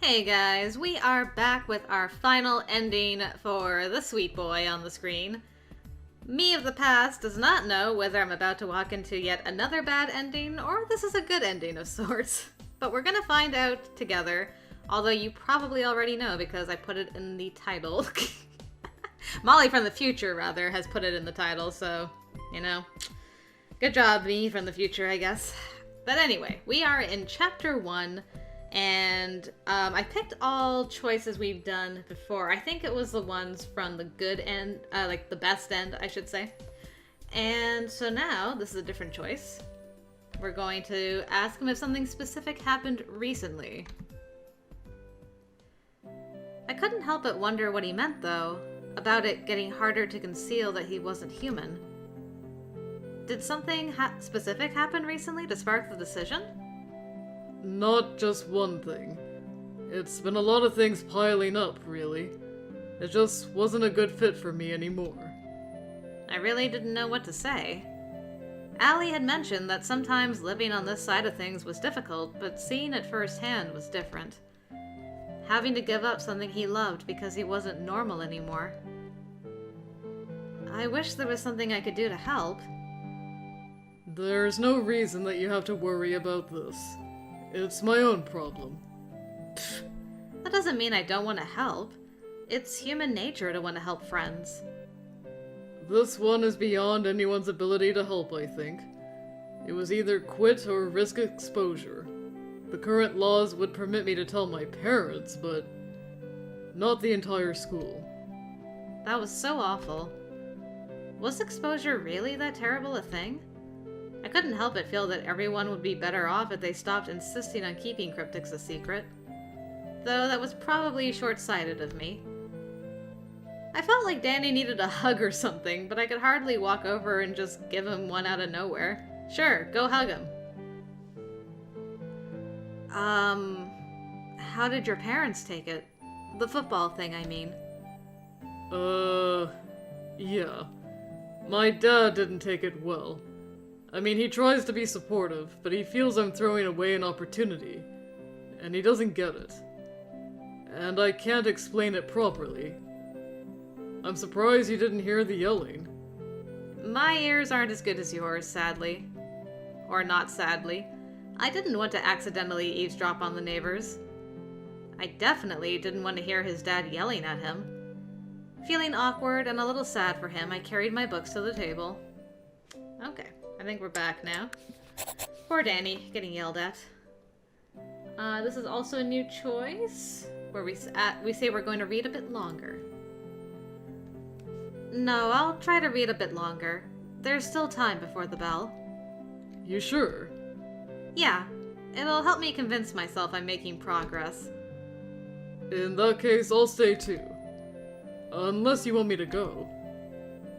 Hey guys, we are back with our final ending for the sweet boy on the screen. Me of the past does not know whether I'm about to walk into yet another bad ending or this is a good ending of sorts. But we're gonna find out together, although you probably already know because I put it in the title. Molly from the future, rather, has put it in the title, so, you know. Good job, me from the future, I guess. But anyway, we are in Chapter 1. And I picked all choices we've done before. I think it was the ones from the good end, like the best end, I should say. And so now, this is a different choice. We're going to ask him if something specific happened recently. I couldn't help but wonder what he meant, though, about it getting harder to conceal that he wasn't human. Did something specific happen recently to spark the decision? Not just one thing. It's been a lot of things piling up, really. It just wasn't a good fit for me anymore. I really didn't know what to say. Allie had mentioned that sometimes living on this side of things was difficult, but seeing it firsthand was different. Having to give up something he loved because he wasn't normal anymore. I wish there was something I could do to help. There's no reason that you have to worry about this. It's my own problem. That doesn't mean I don't want to help. It's human nature to want to help friends. This one is beyond anyone's ability to help, I think. It was either quit or risk exposure. The current laws would permit me to tell my parents, but not the entire school. That was so awful. Was exposure really that terrible a thing? I couldn't help but feel that everyone would be better off if they stopped insisting on keeping cryptics a secret. Though that was probably short-sighted of me. I felt like Danny needed a hug or something, but I could hardly walk over and just give him one out of nowhere. Sure, go hug him. How did your parents take it? The football thing, I mean. Yeah. My dad didn't take it well. I mean, he tries to be supportive, but he feels I'm throwing away an opportunity. And he doesn't get it. And I can't explain it properly. I'm surprised you didn't hear the yelling. My ears aren't as good as yours, sadly. Or not sadly. I didn't want to accidentally eavesdrop on the neighbors. I definitely didn't want to hear his dad yelling at him. Feeling awkward and a little sad for him, I carried my books to the table. Okay. I think we're back now. Poor Danny, getting yelled at. This is also a new choice, where we say we're going to read a bit longer. No, I'll try to read a bit longer. There's still time before the bell. You sure? Yeah, it'll help me convince myself I'm making progress. In that case, I'll stay too. Unless you want me to go.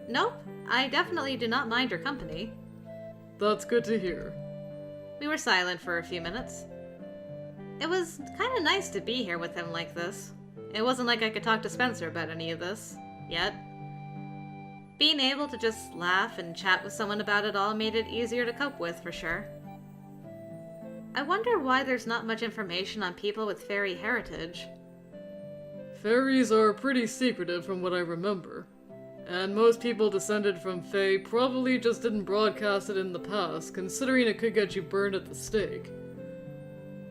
Nope, I definitely do not mind your company. That's good to hear. We were silent for a few minutes. It was kind of nice to be here with him like this. It wasn't like I could talk to Spencer about any of this, yet. Being able to just laugh and chat with someone about it all made it easier to cope with, for sure. I wonder why there's not much information on people with fairy heritage. Fairies are pretty secretive from what I remember. And most people descended from Fae probably just didn't broadcast it in the past, considering it could get you burned at the stake.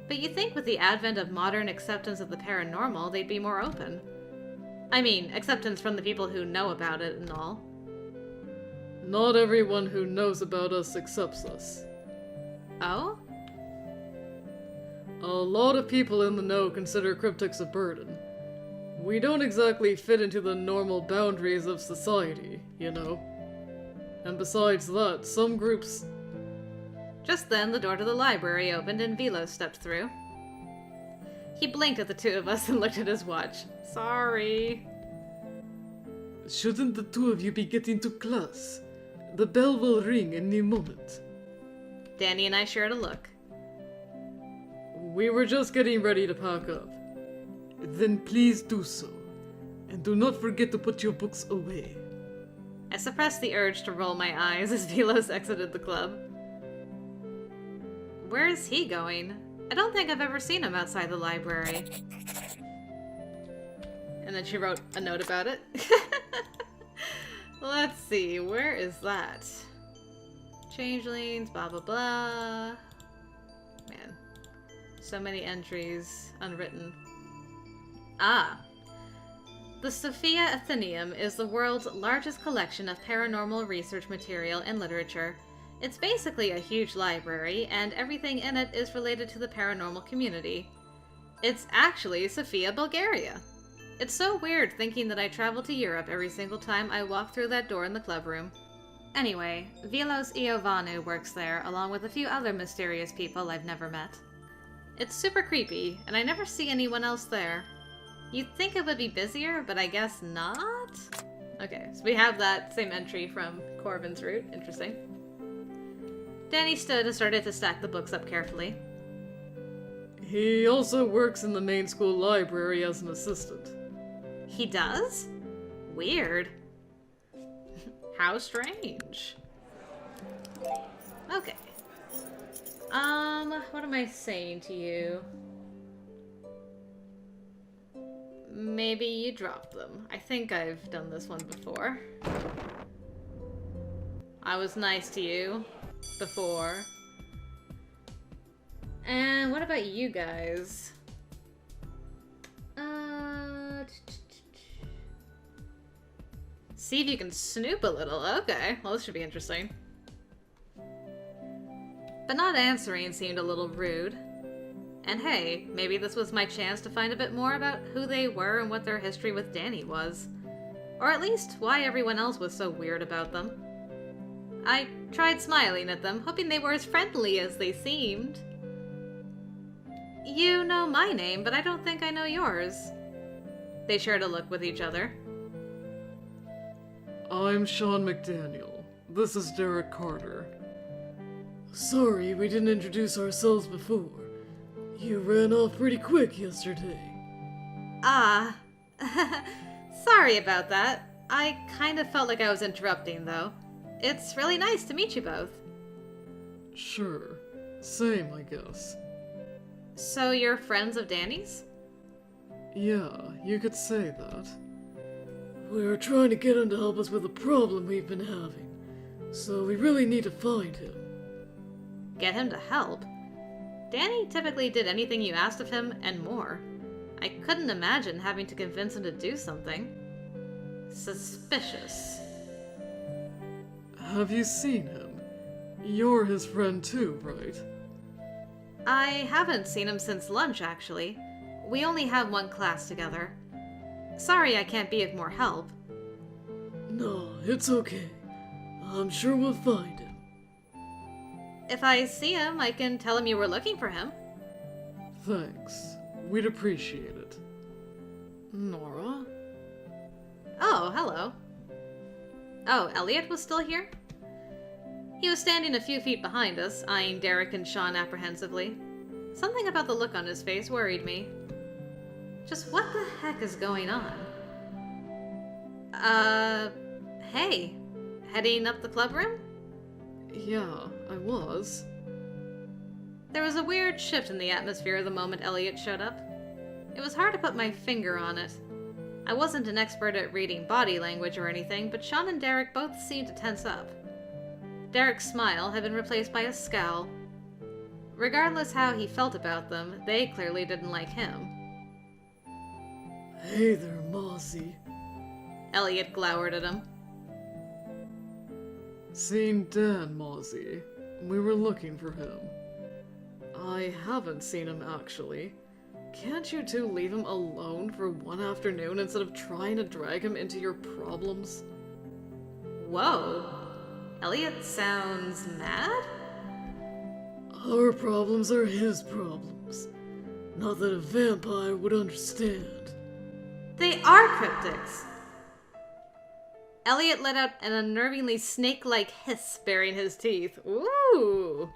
But you'd think with the advent of modern acceptance of the paranormal, they'd be more open. I mean, acceptance from the people who know about it and all. Not everyone who knows about us accepts us. Oh? A lot of people in the know consider cryptics a burden. We don't exactly fit into the normal boundaries of society, you know. And besides that, some groups... Just then, the door to the library opened and Velo stepped through. He blinked at the two of us and looked at his watch. Sorry. Shouldn't the two of you be getting to class? The bell will ring any moment. Danny and I shared a look. We were just getting ready to pack up. Then please do so. And do not forget to put your books away. I suppressed the urge to roll my eyes as Velos exited the club. Where is he going? I don't think I've ever seen him outside the library. And then she wrote a note about it. Let's see, where is that? Changelings, blah blah blah. Man, so many entries unwritten. Ah. The Sophia Athenaeum is the world's largest collection of paranormal research material and literature. It's basically a huge library, and everything in it is related to the paranormal community. It's actually Sofia, Bulgaria. It's so weird thinking that I travel to Europe every single time I walk through that door in the club room. Anyway, Vilos Iovanu works there, along with a few other mysterious people I've never met. It's super creepy, and I never see anyone else there. You'd think it would be busier, but I guess not? Okay, so we have that same entry from Corvin's route. Interesting. Danny stood and started to stack the books up carefully. He also works in the main school library as an assistant. He does? Weird. How strange. Okay. What am I saying to you? Maybe you drop them. I think I've done this one before. I was nice to you before. And what about you guys? See if you can snoop a little. Okay, well this should be interesting. But not answering seemed a little rude. And hey, maybe this was my chance to find a bit more about who they were and what their history with Danny was. Or at least why everyone else was so weird about them. I tried smiling at them, hoping they were as friendly as they seemed. You know my name, but I don't think I know yours. They shared a look with each other. I'm Sean McDaniel. This is Derek Carter. Sorry we didn't introduce ourselves before. You ran off pretty quick yesterday. Ah. Sorry about that. I kind of felt like I was interrupting, though. It's really nice to meet you both. Sure. Same, I guess. So you're friends of Danny's? Yeah, you could say that. We're trying to get him to help us with a problem we've been having, so we really need to find him. Get him to help? Danny typically did anything you asked of him, and more. I couldn't imagine having to convince him to do something. Suspicious. Have you seen him? You're his friend too, right? I haven't seen him since lunch, actually. We only have one class together. Sorry I can't be of more help. No, it's okay. I'm sure we'll find him. If I see him, I can tell him you were looking for him. Thanks. We'd appreciate it. Nora? Oh, hello. Oh, Elliot was still here? He was standing a few feet behind us, eyeing Derek and Sean apprehensively. Something about the look on his face worried me. Just what the heck is going on? Hey. Heading up the club room? Yeah, I was. There was a weird shift in the atmosphere the moment Elliot showed up. It was hard to put my finger on it. I wasn't an expert at reading body language or anything, but Sean and Derek both seemed to tense up. Derek's smile had been replaced by a scowl. Regardless how he felt about them, they clearly didn't like him. Hey there, Mossy. Elliot glowered at him. Seen Dan, Mozzie. We were looking for him. I haven't seen him, actually. Can't you two leave him alone for one afternoon instead of trying to drag him into your problems? Whoa. Elliot sounds mad? Our problems are his problems. Not that a vampire would understand. They are cryptics. Elliot let out an unnervingly snake-like hiss, baring his teeth. Ooh.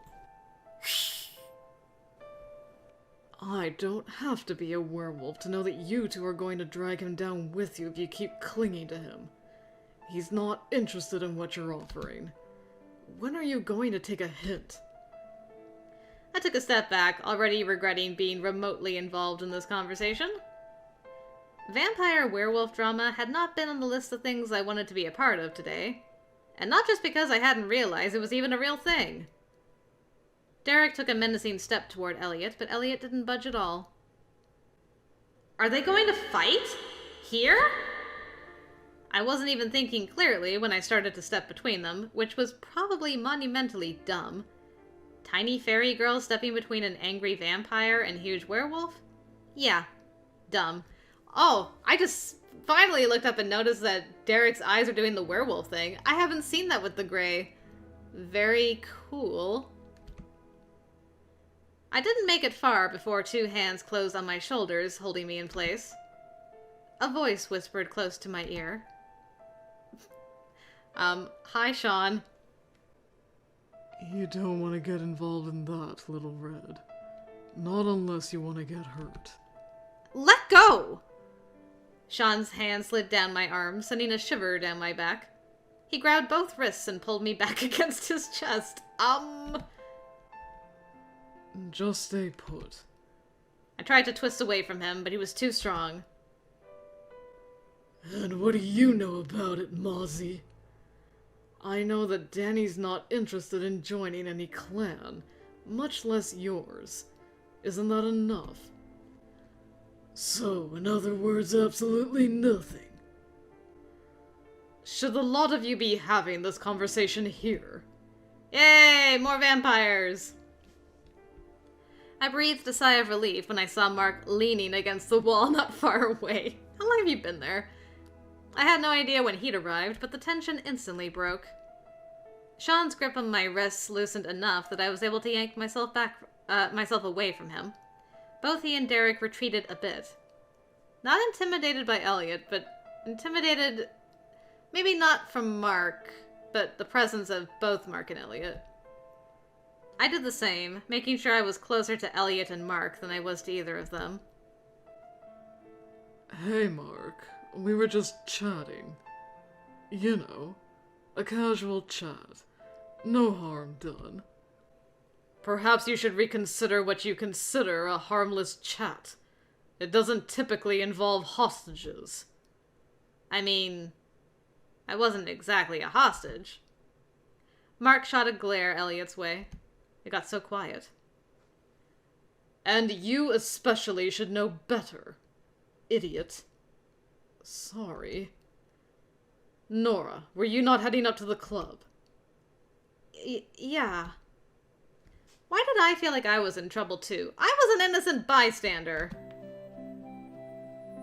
I don't have to be a werewolf to know that you two are going to drag him down with you if you keep clinging to him. He's not interested in what you're offering. When are you going to take a hint? I took a step back, already regretting being remotely involved in this conversation. Vampire werewolf drama had not been on the list of things I wanted to be a part of today. And not just because I hadn't realized it was even a real thing. Derek took a menacing step toward Elliot, but Elliot didn't budge at all. Are they going to fight? Here? I wasn't even thinking clearly when I started to step between them, which was probably monumentally dumb. Tiny fairy girl stepping between an angry vampire and huge werewolf? Yeah, dumb. Oh, I just finally looked up and noticed that Derek's eyes are doing the werewolf thing. I haven't seen that with the gray. Very cool. I didn't make it far before two hands closed on my shoulders, holding me in place. A voice whispered close to my ear. Hi, Sean. You don't want to get involved in that, Little Red. Not unless you want to get hurt. Let go! Sean's hand slid down my arm, sending a shiver down my back. He grabbed both wrists and pulled me back against his chest. Just stay put. I tried to twist away from him, but he was too strong. And what do you know about it, Mozzie? I know that Danny's not interested in joining any clan, much less yours. Isn't that enough? So, in other words, absolutely nothing. Should the lot of you be having this conversation here? Yay! More vampires! I breathed a sigh of relief when I saw Mark leaning against the wall not far away. How long have you been there? I had no idea when he'd arrived, but the tension instantly broke. Sean's grip on my wrists loosened enough that I was able to yank myself away from him. Both he and Derek retreated a bit. Not intimidated by Elliot, but intimidated, maybe not from Mark, but the presence of both Mark and Elliot. I did the same, making sure I was closer to Elliot and Mark than I was to either of them. Hey, Mark. We were just chatting. You know, a casual chat. No harm done. Perhaps you should reconsider what you consider a harmless chat. It doesn't typically involve hostages. I mean, I wasn't exactly a hostage. Mark shot a glare Elliot's way. It got so quiet. And you especially should know better, idiot. Sorry. Nora, were you not heading up to the club? Yeah. Why did I feel like I was in trouble too? I was an innocent bystander.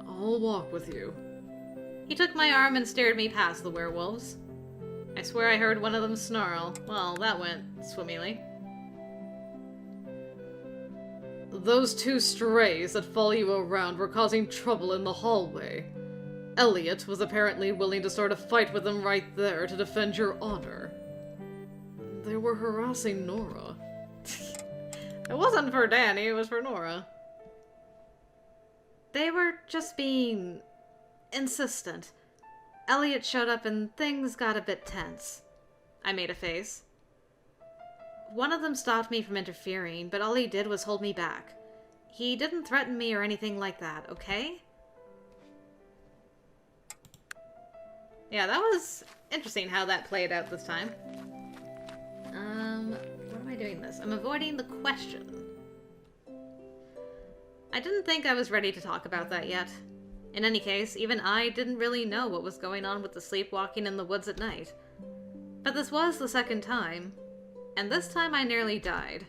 I'll walk with you. He took my arm and steered me past the werewolves. I swear I heard one of them snarl. Well, that went swimmingly. Those two strays that follow you around were causing trouble in the hallway. Elliot was apparently willing to start a fight with them right there to defend your honor. They were harassing Nora. It wasn't for Danny, it was for Nora. They were just being insistent. Elliot showed up and things got a bit tense. I made a face. One of them stopped me from interfering, but all he did was hold me back. He didn't threaten me or anything like that, okay? Yeah, that was interesting how that played out this time. What am I doing this? I'm avoiding the question. I didn't think I was ready to talk about that yet. In any case, even I didn't really know what was going on with the sleepwalking in the woods at night. But this was the second time, and this time I nearly died.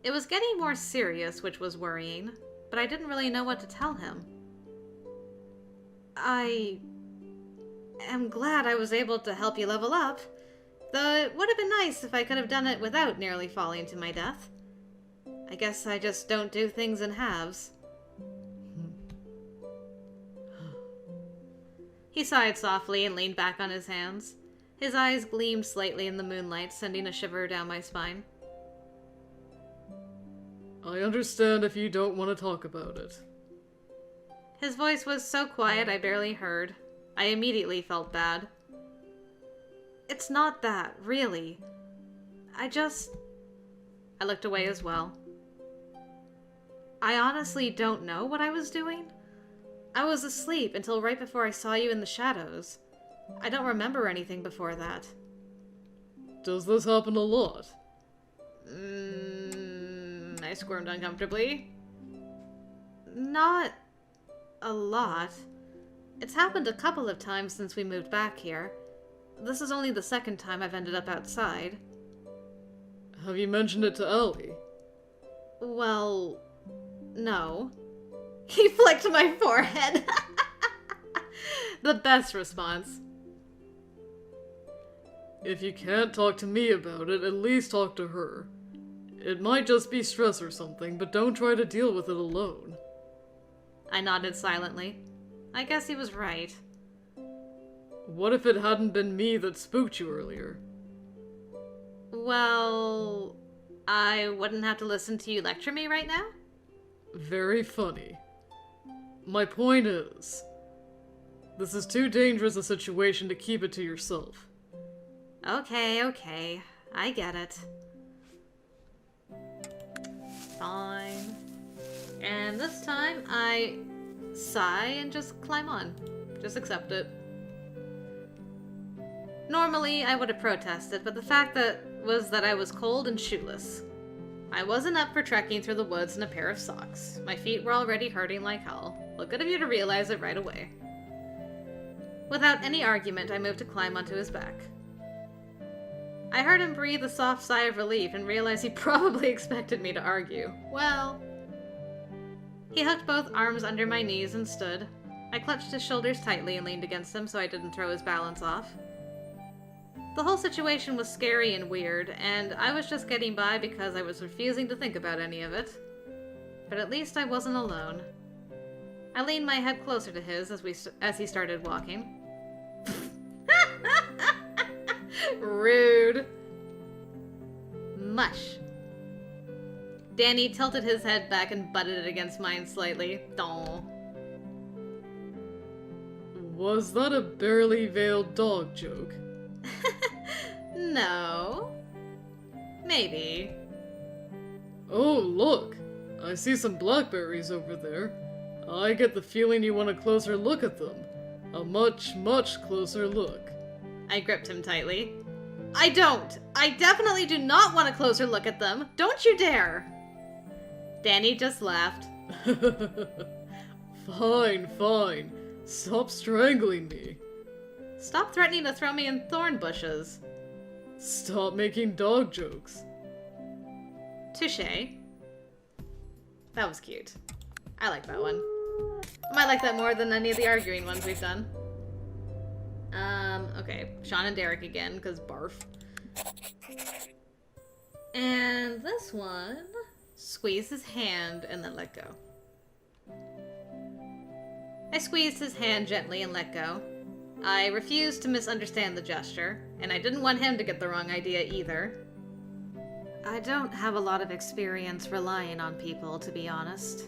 It was getting more serious, which was worrying, but I didn't really know what to tell him. I am glad I was able to help you level up, though it would have been nice if I could have done it without nearly falling to my death. I guess I just don't do things in halves. He sighed softly and leaned back on his hands. His eyes gleamed slightly in the moonlight, sending a shiver down my spine. I understand if you don't want to talk about it. His voice was so quiet I barely heard. I immediately felt bad. It's not that, really. I looked away as well. I honestly don't know what I was doing. I was asleep until right before I saw you in the shadows. I don't remember anything before that. Does this happen a lot? I squirmed uncomfortably. Not a lot. It's happened a couple of times since we moved back here. This is only the second time I've ended up outside. Have you mentioned it to Ellie? Well, no. He flicked my forehead. The best response. If you can't talk to me about it, at least talk to her. It might just be stress or something, but don't try to deal with it alone. I nodded silently. I guess he was right. What if it hadn't been me that spooked you earlier? Well, I wouldn't have to listen to you lecture me right now? Very funny. My point is, this is too dangerous a situation to keep it to yourself. Okay. I get it. Fine. And this time, I sigh and just climb on. Just accept it. Normally, I would have protested, but the fact was that I was cold and shoeless. I wasn't up for trekking through the woods in a pair of socks. My feet were already hurting like hell. Well, good of you to realize it right away. Without any argument, I moved to climb onto his back. I heard him breathe a soft sigh of relief and realized he probably expected me to argue. Well... He hooked both arms under my knees and stood. I clutched his shoulders tightly and leaned against him so I didn't throw his balance off. The whole situation was scary and weird, and I was just getting by because I was refusing to think about any of it. But at least I wasn't alone. I leaned my head closer to his as he started walking. Rude. Mush. Danny tilted his head back and butted it against mine slightly. Aw. Was that a barely veiled dog joke? No. Maybe. Oh, look! I see some blackberries over there. I get the feeling you want a closer look at them. A much, much closer look. I gripped him tightly. I don't! I definitely do not want a closer look at them! Don't you dare! Danny just laughed. Fine. Stop strangling me. Stop threatening to throw me in thorn bushes. Stop making dog jokes. Touché. That was cute. I like that one. I might like that more than any of the arguing ones we've done. Okay. Sean and Derek again, because barf. And this one... Squeeze his hand and then let go. I squeezed his hand gently and let go. I refused to misunderstand the gesture, and I didn't want him to get the wrong idea either. I don't have a lot of experience relying on people, to be honest.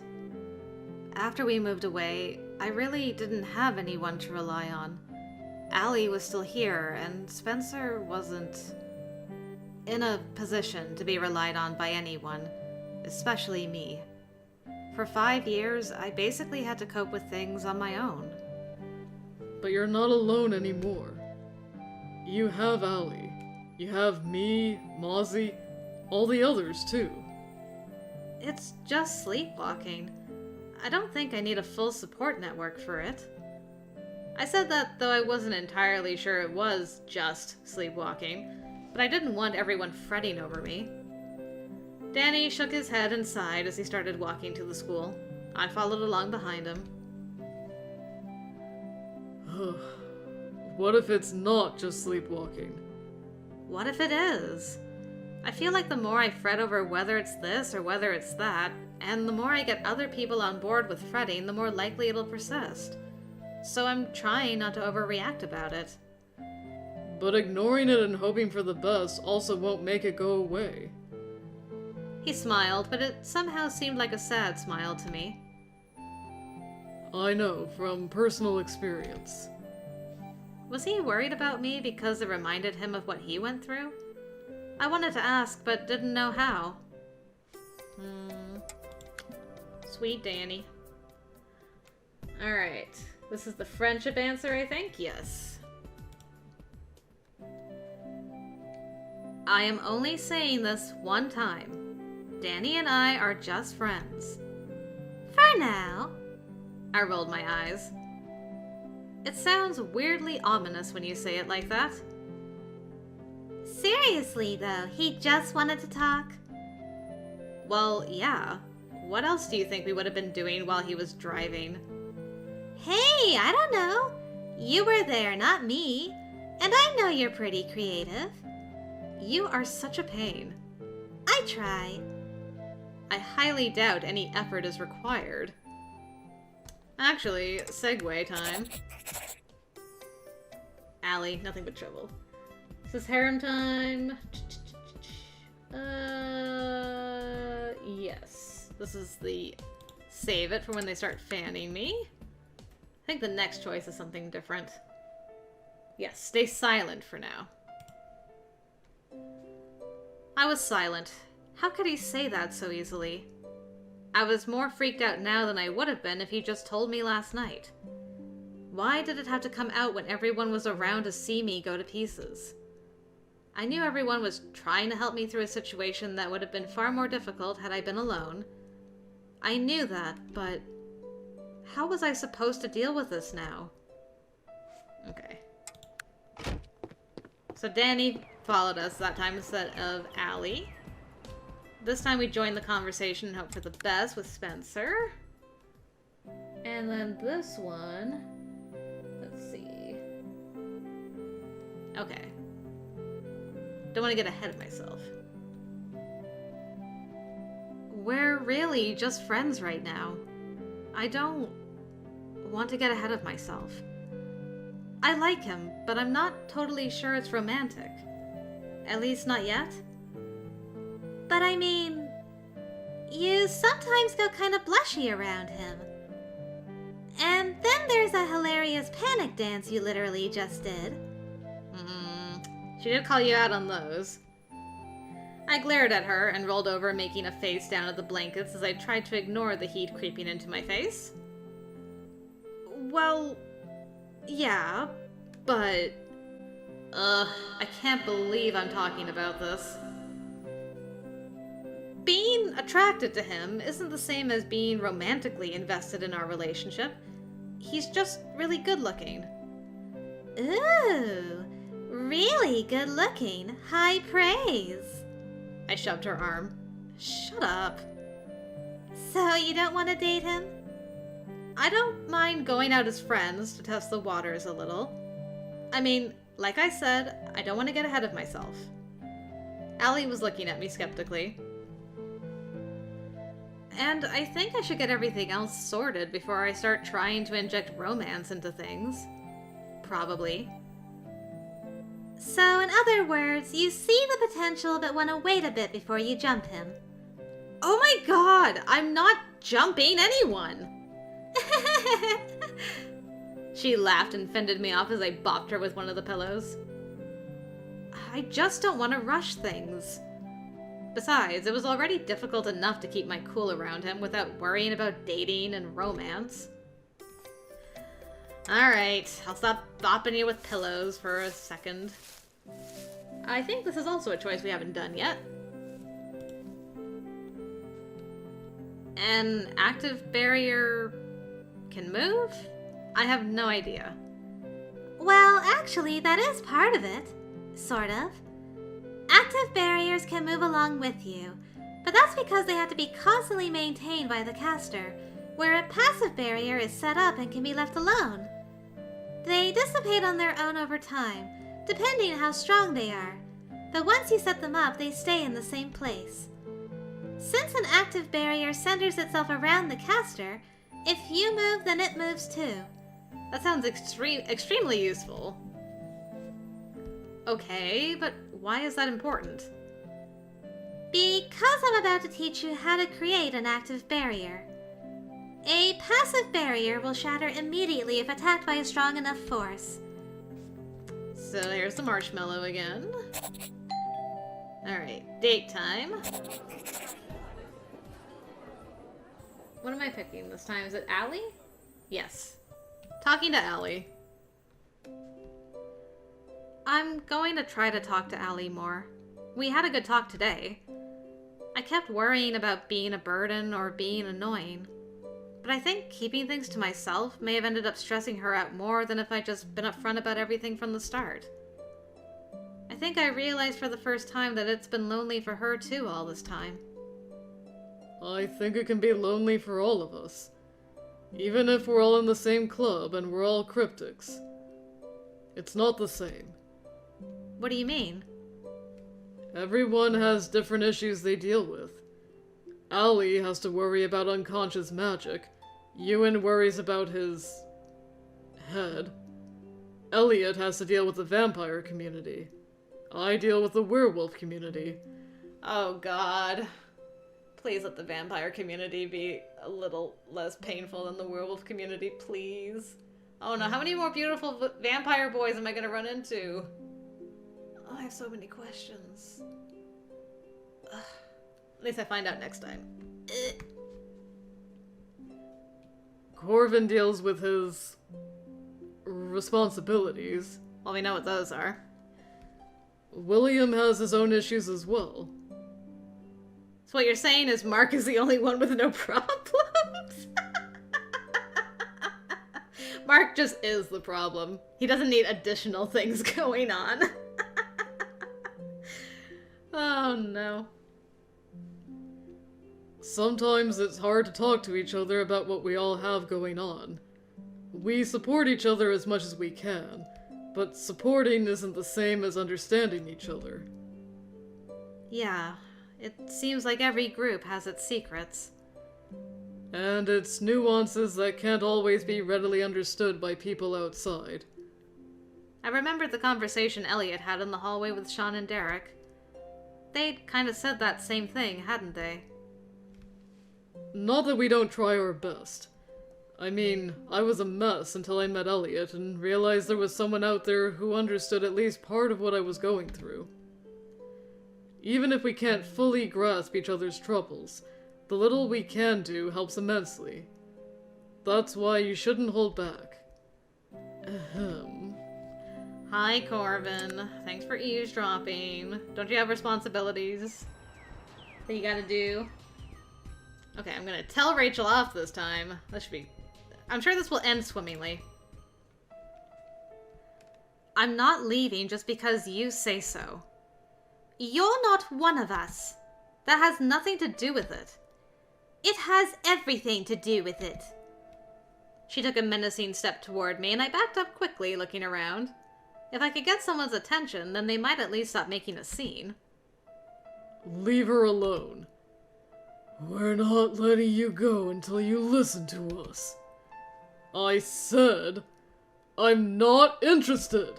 After we moved away, I really didn't have anyone to rely on. Allie was still here, and Spencer wasn't in a position to be relied on by anyone, especially me. For 5 years, I basically had to cope with things on my own. But you're not alone anymore. You have Allie. You have me, Mozzie, all the others too. It's just sleepwalking. I don't think I need a full support network for it. I said that though I wasn't entirely sure it was just sleepwalking, but I didn't want everyone fretting over me. Danny shook his head and sighed as he started walking to the school. I followed along behind him. What if it's not just sleepwalking? What if it is? I feel like the more I fret over whether it's this or whether it's that, and the more I get other people on board with fretting, the more likely it'll persist. So I'm trying not to overreact about it. But ignoring it and hoping for the best also won't make it go away. He smiled, but it somehow seemed like a sad smile to me. I know, from personal experience. Was he worried about me because it reminded him of what he went through? I wanted to ask, but didn't know how. Sweet Danny. Alright. This is the friendship answer, I think? Yes. I am only saying this one time. Danny and I are just friends. For now. I rolled my eyes. It sounds weirdly ominous when you say it like that. Seriously, though, he just wanted to talk? Well, yeah. What else do you think we would have been doing while he was driving? Hey, I don't know. You were there, not me. And I know you're pretty creative. You are such a pain. I try. I highly doubt any effort is required. Actually, segue time. Allie, nothing but trouble. This is harem time. Yes. This is the save it for when they start fanning me. I think the next choice is something different. Yes, stay silent for now. I was silent. How could he say that so easily? I was more freaked out now than I would have been if he just told me last night. Why did it have to come out when everyone was around to see me go to pieces? I knew everyone was trying to help me through a situation that would have been far more difficult had I been alone. I knew that, but how was I supposed to deal with this now? Okay. So Danny followed us that time instead of Allie. This time we joined the conversation and hope for the best with Spencer. And then this one... Let's see... Okay. Don't want to get ahead of myself. We're really just friends right now. I don't want to get ahead of myself. I like him, but I'm not totally sure it's romantic. At least not yet. But I mean, you sometimes go kind of blushy around him. And then there's a hilarious panic dance you literally just did. She did call you out on those. I glared at her and rolled over, making a face down at the blankets as I tried to ignore the heat creeping into my face. Well, yeah, but... I can't believe I'm talking about this. Being attracted to him isn't the same as being romantically invested in our relationship. He's just really good looking. Ooh, really good looking. High praise. I shoved her arm. Shut up. So you don't want to date him? I don't mind going out as friends to test the waters a little. I mean, like I said, I don't want to get ahead of myself. Allie was looking at me skeptically. And I think I should get everything else sorted before I start trying to inject romance into things. Probably. So, in other words, you see the potential but want to wait a bit before you jump him. Oh my god! I'm not jumping anyone! She laughed and fended me off as I bopped her with one of the pillows. I just don't want to rush things. Besides, it was already difficult enough to keep my cool around him without worrying about dating and romance. Alright, I'll stop bopping you with pillows for a second. I think this is also a choice we haven't done yet. An active barrier can move? I have no idea. Well, actually, that is part of it. Sort of. Active barriers can move along with you, but that's because they have to be constantly maintained by the caster, where a passive barrier is set up and can be left alone. They dissipate on their own over time, depending how strong they are, but once you set them up, they stay in the same place. Since an active barrier centers itself around the caster, if you move, then it moves too. That sounds extremely useful. Okay, but why is that important? Because I'm about to teach you how to create an active barrier. A passive barrier will shatter immediately if attacked by a strong enough force. So here's the marshmallow again. Alright, date time. What am I picking this time? Is it Allie? Yes. Talking to Allie. I'm going to try to talk to Allie more. We had a good talk today. I kept worrying about being a burden or being annoying. But I think keeping things to myself may have ended up stressing her out more than if I'd just been upfront about everything from the start. I think I realized for the first time that it's been lonely for her too all this time. I think it can be lonely for all of us. Even if we're all in the same club and we're all cryptics. It's not the same. What do you mean? Everyone has different issues they deal with. Allie has to worry about unconscious magic. Ewan worries about his... head. Elliot has to deal with the vampire community. I deal with the werewolf community. Oh god. Please let the vampire community be a little less painful than the werewolf community, please. Oh no, how many more beautiful vampire boys am I gonna run into? Oh, I have so many questions. Ugh. At least I find out next time. Corvin deals with his... responsibilities. Well, we know what those are. William has his own issues as well. So what you're saying is Mark is the only one with no problems? Mark just is the problem. He doesn't need additional things going on. Oh no. Sometimes it's hard to talk to each other about what we all have going on. We support each other as much as we can, but supporting isn't the same as understanding each other. Yeah, it seems like every group has its secrets. And it's nuances that can't always be readily understood by people outside. I remembered the conversation Elliot had in the hallway with Sean and Derek. They'd kind of said that same thing, hadn't they? Not that we don't try our best. I mean, I was a mess until I met Elliot and realized there was someone out there who understood at least part of what I was going through. Even if we can't fully grasp each other's troubles, the little we can do helps immensely. That's why you shouldn't hold back. Ahem. Hi, Corvin. Thanks for eavesdropping. Don't you have responsibilities that you gotta do? Okay, I'm gonna tell Rachel off this time. This should be... I'm sure this will end swimmingly. I'm not leaving just because you say so. You're not one of us. That has nothing to do with it. It has everything to do with it. She took a menacing step toward me, and I backed up quickly, looking around. If I could get someone's attention, then they might at least stop making a scene. Leave her alone. We're not letting you go until you listen to us. I said, I'm not interested.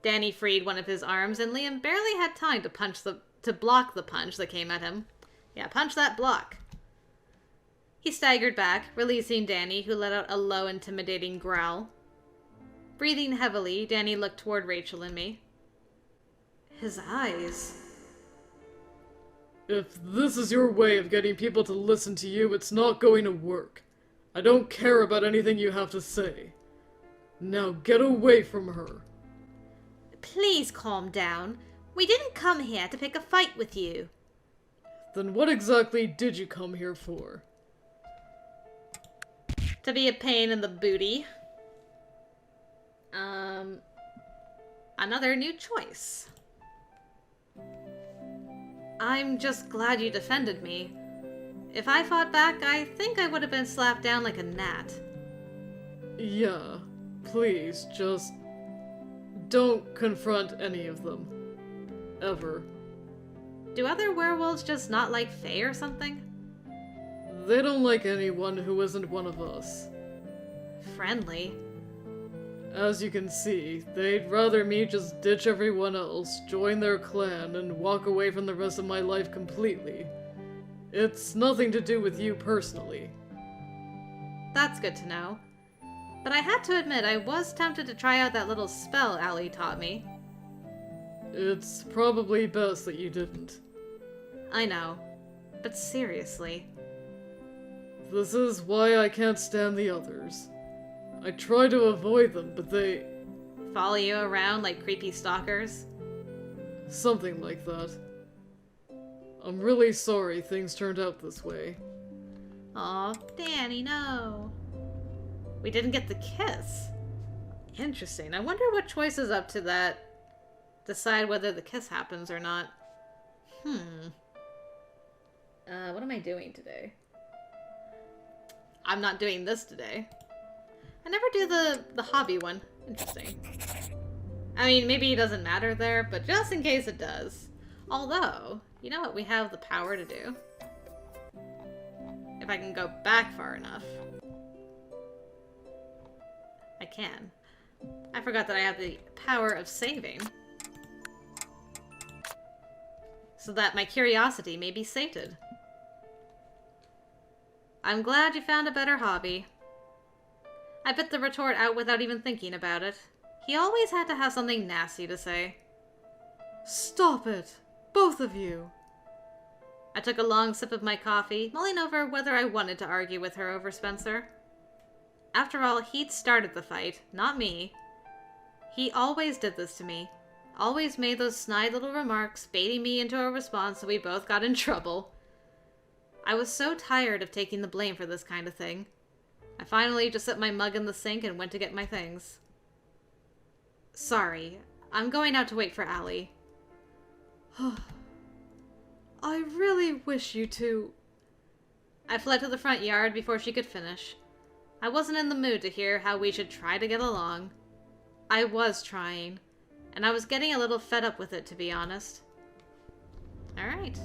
Danny freed one of his arms, and Liam barely had time to block the punch that came at him. Yeah, punch that block. He staggered back, releasing Danny, who let out a low, intimidating growl. Breathing heavily, Danny looked toward Rachel and me. His eyes... If this is your way of getting people to listen to you, it's not going to work. I don't care about anything you have to say. Now get away from her. Please calm down. We didn't come here to pick a fight with you. Then what exactly did you come here for? To be a pain in the booty. Another new choice. I'm just glad you defended me. If I fought back, I think I would have been slapped down like a gnat. Yeah, please, just... don't confront any of them. Ever. Do other werewolves just not like Fae or something? They don't like anyone who isn't one of us. Friendly. As you can see, they'd rather me just ditch everyone else, join their clan, and walk away from the rest of my life completely. It's nothing to do with you personally. That's good to know. But I had to admit, I was tempted to try out that little spell Allie taught me. It's probably best that you didn't. I know. But seriously. This is why I can't stand the others. I try to avoid them, but they... Follow you around like creepy stalkers? something like that. I'm really sorry things turned out this way. Aw, Danny, no. We didn't get the kiss. Interesting. I wonder what choice is up to that. Decide whether the kiss happens or not. What am I doing today? I'm not doing this today. I never do the hobby one. Interesting. I mean, maybe it doesn't matter there, but just in case it does. Although, you know what we have the power to do? If I can go back far enough. I can. I forgot that I have the power of saving. So that my curiosity may be sated. I'm glad you found a better hobby. I bit the retort out without even thinking about it. He always had to have something nasty to say. Stop it! Both of you! I took a long sip of my coffee, mulling over whether I wanted to argue with her over Spencer. After all, he'd started the fight, not me. He always did this to me. Always made those snide little remarks, baiting me into a response so we both got in trouble. I was so tired of taking the blame for this kind of thing. I finally just set my mug in the sink and went to get my things. Sorry, I'm going out to wait for Allie. I really wish you two... I fled to the front yard before she could finish. I wasn't in the mood to hear how we should try to get along. I was trying, and I was getting a little fed up with it, to be honest. Alright.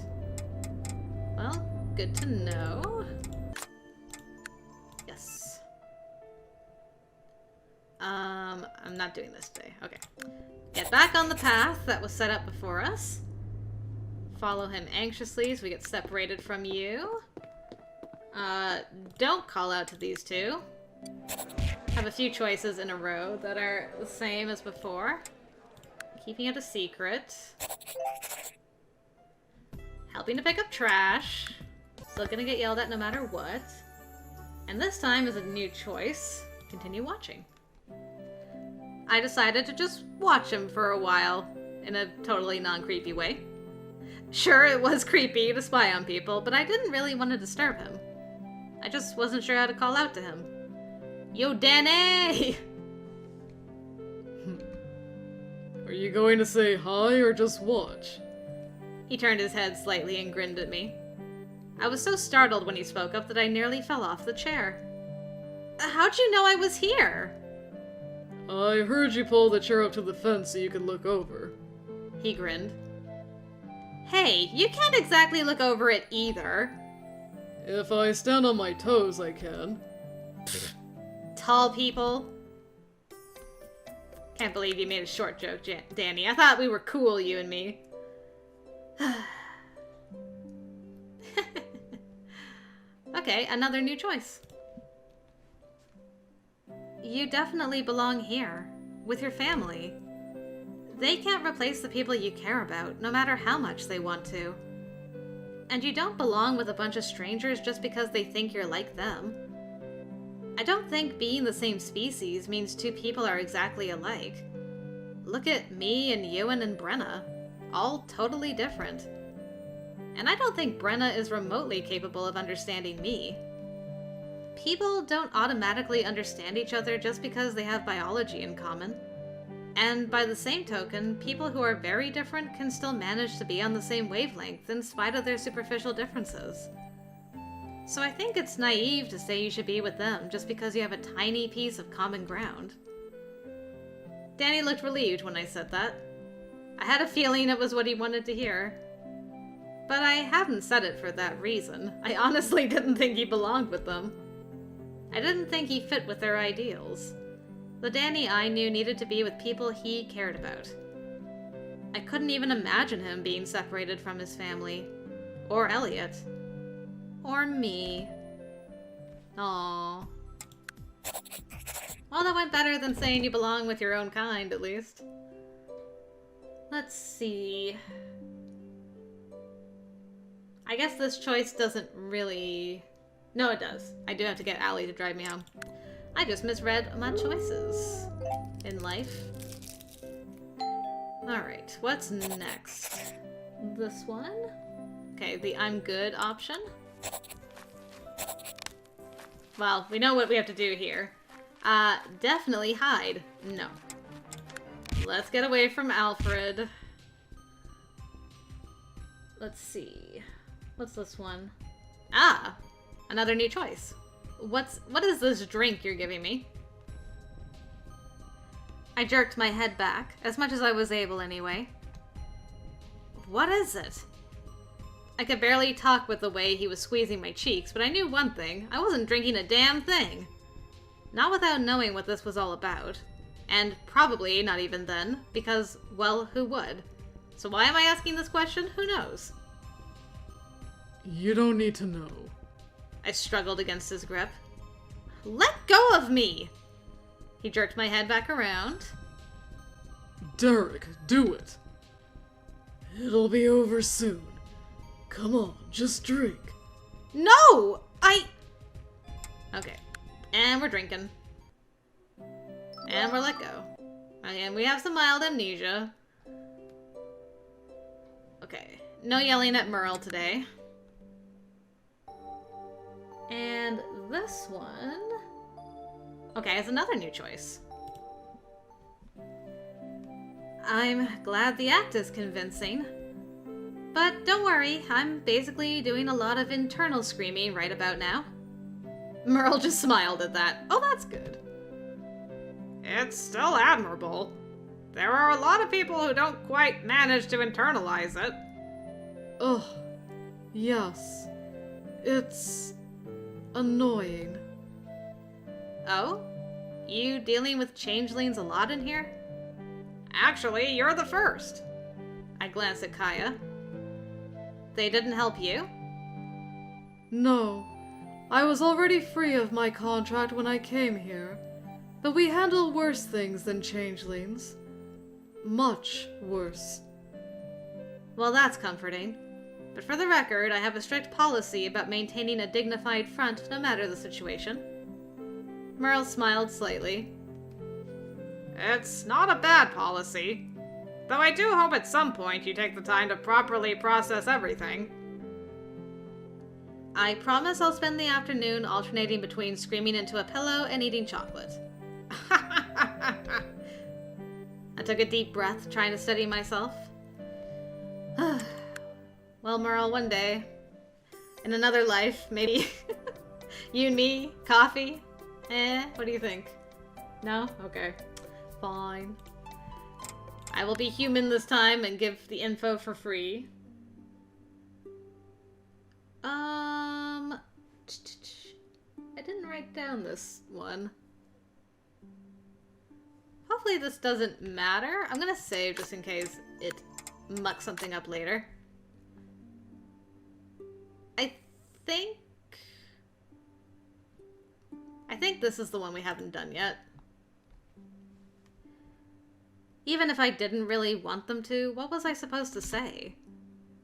Well, good to know. Yes. I'm not doing this today. Okay. Get back on the path that was set up before us. Follow him anxiously as we get separated from you. Don't call out to these two. Have a few choices in a row that are the same as before. Keeping it a secret. Helping to pick up trash. Still gonna get yelled at no matter what. And this time is a new choice. Continue watching. I decided to just watch him for a while in a totally non-creepy way. Sure, it was creepy to spy on people, but I didn't really want to disturb him. I just wasn't sure how to call out to him. Yo, Danny! Are you going to say hi or just watch? He turned his head slightly and grinned at me. I was so startled when he spoke up that I nearly fell off the chair. How'd you know I was here? I heard you pull the chair up to the fence so you could look over. He grinned. Hey, you can't exactly look over it either. If I stand on my toes, I can. Tall people. Can't believe you made a short joke, Danny. I thought we were cool, you and me. Okay, another new choice. You definitely belong here, with your family. They can't replace the people you care about, no matter how much they want to. And you don't belong with a bunch of strangers just because they think you're like them. I don't think being the same species means two people are exactly alike. Look at me and Ewan and Brenna. All totally different. And I don't think Brenna is remotely capable of understanding me. People don't automatically understand each other just because they have biology in common. And by the same token, people who are very different can still manage to be on the same wavelength in spite of their superficial differences. So I think it's naive to say you should be with them just because you have a tiny piece of common ground. Danny looked relieved when I said that. I had a feeling it was what he wanted to hear. But I hadn't said it for that reason. I honestly didn't think he belonged with them. I didn't think he fit with their ideals. The Danny I knew needed to be with people he cared about. I couldn't even imagine him being separated from his family. Or Elliot. Or me. Aww. Well, that went better than saying you belong with your own kind, at least. Let's see. I guess this choice doesn't really No, it does. I do have to get Allie to drive me home. I just misread my choices in life. Alright, what's next? This one? Okay, the I'm good option. Well, we know what we have to do here. Definitely hide. No. Let's get away from Alfred. Let's see. What's this one? Ah! Another new choice. What is this drink you're giving me? I jerked my head back, as much as I was able anyway. What is it? I could barely talk with the way he was squeezing my cheeks, but I knew one thing. I wasn't drinking a damn thing. Not without knowing what this was all about. And probably not even then, because, well, who would? So why am I asking this question? Who knows? You don't need to know. I struggled against his grip. Let go of me! He jerked my head back around. Derek, do it. It'll be over soon. Come on, just drink. No! Okay. And we're drinking. And we're let go. And we have some mild amnesia. Okay. No yelling at Merle today. And this one... Okay, it's another new choice. I'm glad the act is convincing. But don't worry, I'm basically doing a lot of internal screaming right about now. Merle just smiled at that. Oh, that's good. It's still admirable. There are a lot of people who don't quite manage to internalize it. Ugh. Yes. It's... annoying. Oh? You dealing with changelings a lot in here? Actually, you're the first. I glanced at Kaya. They didn't help you? No. I was already free of my contract when I came here. But we handle worse things than changelings. Much worse. Well, that's comforting. But for the record, I have a strict policy about maintaining a dignified front no matter the situation. Merle smiled slightly. It's not a bad policy. Though I do hope at some point you take the time to properly process everything. I promise I'll spend the afternoon alternating between screaming into a pillow and eating chocolate. I took a deep breath, trying to steady myself. Well, Merle, one day, in another life, maybe, you and me, coffee, what do you think? No? Okay. Fine. I will be human this time and give the info for free. I didn't write down this one. Hopefully this doesn't matter. I'm gonna save just in case it mucks something up later. I think this is the one we haven't done yet. Even if I didn't really want them to, what was I supposed to say?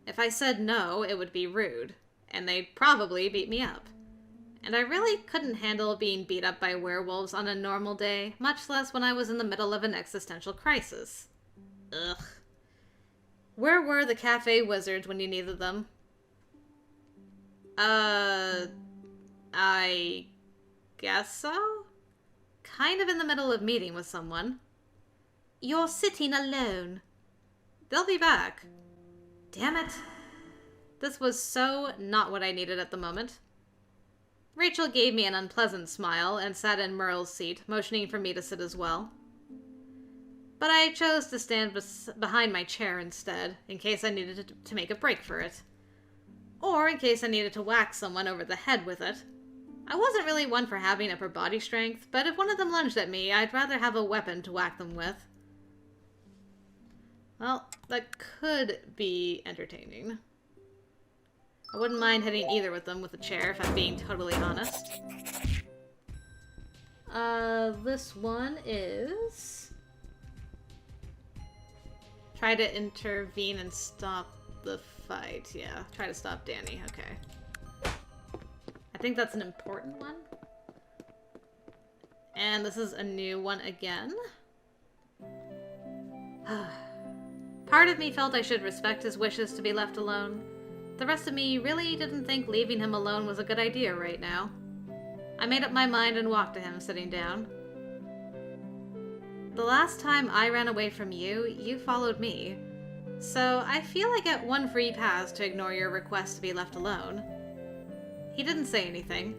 If I said no, it would be rude, and they'd probably beat me up. And I really couldn't handle being beat up by werewolves on a normal day, much less when I was in the middle of an existential crisis. Ugh. Where were the cafe wizards when you needed them? I guess so? Kind of in the middle of meeting with someone. You're sitting alone. They'll be back. Damn it. This was so not what I needed at the moment. Rachel gave me an unpleasant smile and sat in Merle's seat, motioning for me to sit as well. But I chose to stand behind my chair instead, in case I needed to make a break for it. Or in case I needed to whack someone over the head with it. I wasn't really one for having upper body strength, but if one of them lunged at me, I'd rather have a weapon to whack them with. Well, that could be entertaining. I wouldn't mind hitting either with them with a chair, if I'm being totally honest. This one is... Try to intervene and stop the fight. Yeah, try to stop Danny. Okay. I I think that's an important one. And this is a new one again. Part of me felt I should respect his wishes to be left alone. The rest of me really didn't think leaving him alone was a good idea right now. I made up my mind and walked to him, sitting down. The last time I ran away from you, you followed me. So I feel I get one free pass to ignore your request to be left alone. He didn't say anything.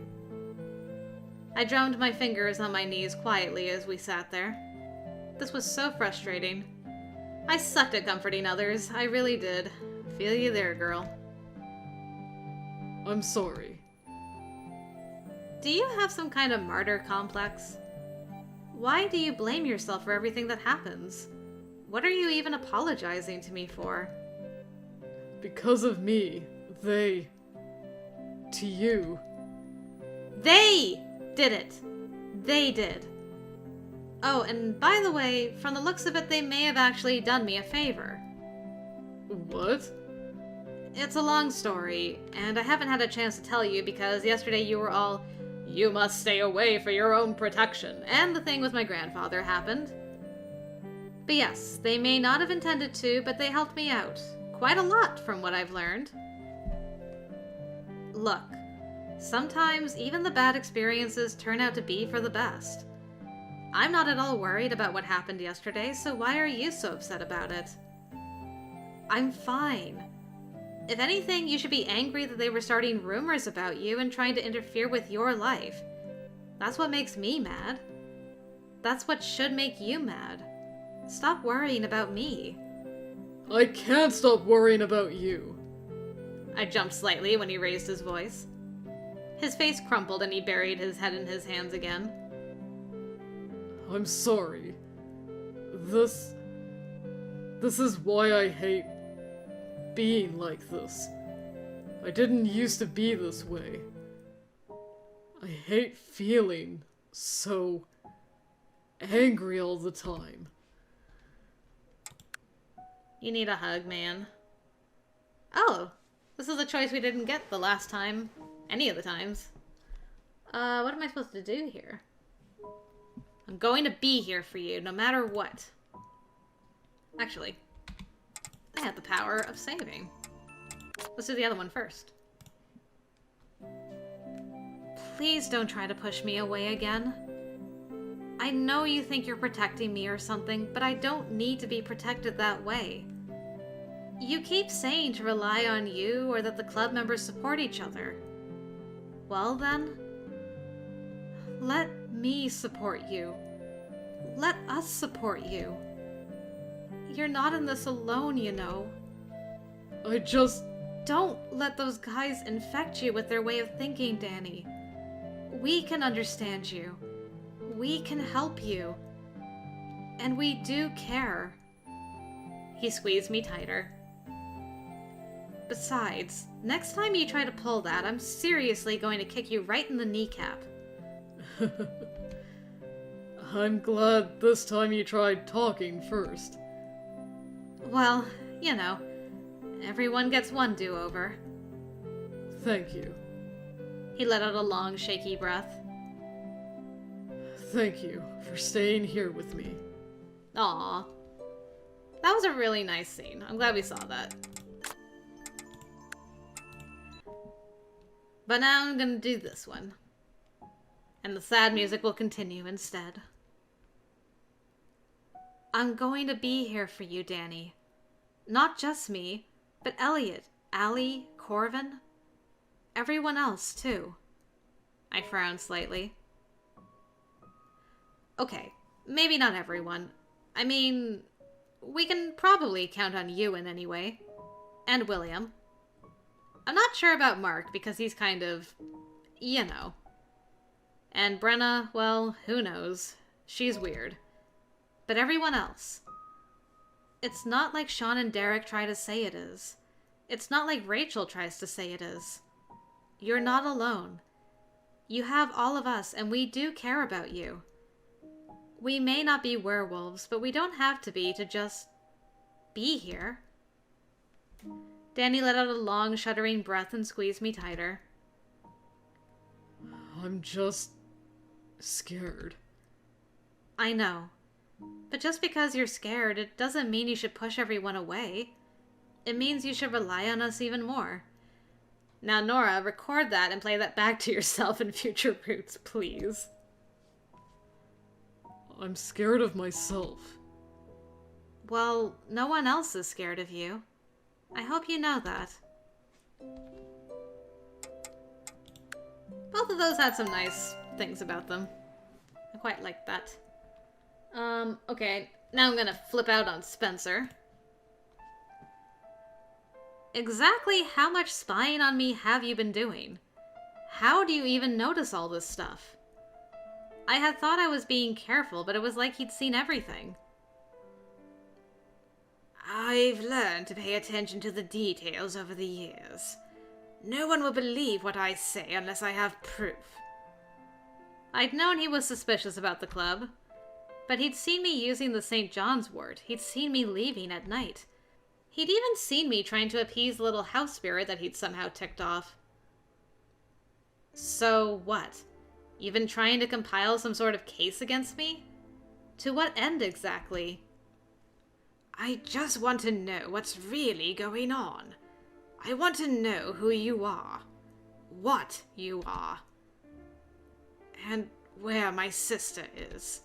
I drummed my fingers on my knees quietly as we sat there. This was so frustrating. I sucked at comforting others, I really did. Feel you there, girl. I'm sorry. Do you have some kind of martyr complex? Why do you blame yourself for everything that happens? What are you even apologizing to me for? Because of me, to you. They did it! They did. Oh, and by the way, from the looks of it, they may have actually done me a favor. What? It's a long story, and I haven't had a chance to tell you because yesterday you were all, "You must stay away for your own protection," and the thing with my grandfather happened. But yes, they may not have intended to, but they helped me out. Quite a lot from what I've learned. Look, sometimes even the bad experiences turn out to be for the best. I'm not at all worried about what happened yesterday, so why are you so upset about it? I'm fine. If anything, you should be angry that they were starting rumors about you and trying to interfere with your life. That's what makes me mad. That's what should make you mad. Stop worrying about me. I can't stop worrying about you. I jumped slightly when he raised his voice. His face crumpled and he buried his head in his hands again. I'm sorry. This is why I hate being like this. I didn't used to be this way. I hate feeling so angry all the time. You need a hug, man. Oh, this is a choice we didn't get the last time. Any of the times. What am I supposed to do here? I'm going to be here for you, no matter what. Actually, I have the power of saving. Let's do the other one first. Please don't try to push me away again. I know you think you're protecting me or something, but I don't need to be protected that way. You keep saying to rely on you or that the club members support each other. Well then, let me support you. Let us support you. You're not in this alone, you know. I just... Don't let those guys infect you with their way of thinking, Danny. We can understand you. We can help you. And we do care. He squeezed me tighter. Besides, next time you try to pull that, I'm seriously going to kick you right in the kneecap. I'm glad this time you tried talking first. Well, you know, everyone gets one do-over. Thank you. He let out a long, shaky breath. Thank you for staying here with me. Aw. That was a really nice scene. I'm glad we saw that. But now I'm gonna do this one. And the sad music will continue instead. I'm going to be here for you, Danny. Not just me, but Elliot, Allie, Corvin. Everyone else, too. I frowned slightly. Okay, maybe not everyone. I mean, we can probably count on Ewan anyway. And William. I'm not sure about Mark because he's kind of, you know. And Brenna, well, who knows? She's weird. But everyone else. It's not like Sean and Derek try to say it is. It's not like Rachel tries to say it is. You're not alone. You have all of us, and we do care about you. We may not be werewolves, but we don't have to be to just be here. Danny let out a long, shuddering breath and squeezed me tighter. I'm just scared. I know. But just because you're scared, it doesn't mean you should push everyone away. It means you should rely on us even more. Now, Nora, record that and play that back to yourself in future roots, please. I'm scared of myself. Well, no one else is scared of you. I hope you know that. Both of those had some nice things about them. I quite liked that. Okay, now I'm gonna flip out on Spencer. Exactly how much spying on me have you been doing? How do you even notice all this stuff? I had thought I was being careful, but it was like he'd seen everything. I've learned to pay attention to the details over the years. No one will believe what I say unless I have proof. I'd known he was suspicious about the club, but he'd seen me using the St. John's wort. He'd seen me leaving at night. He'd even seen me trying to appease the little house spirit that he'd somehow ticked off. So what? You've been trying to compile some sort of case against me? To what end exactly? I just want to know what's really going on. I want to know who you are, what you are, and where my sister is.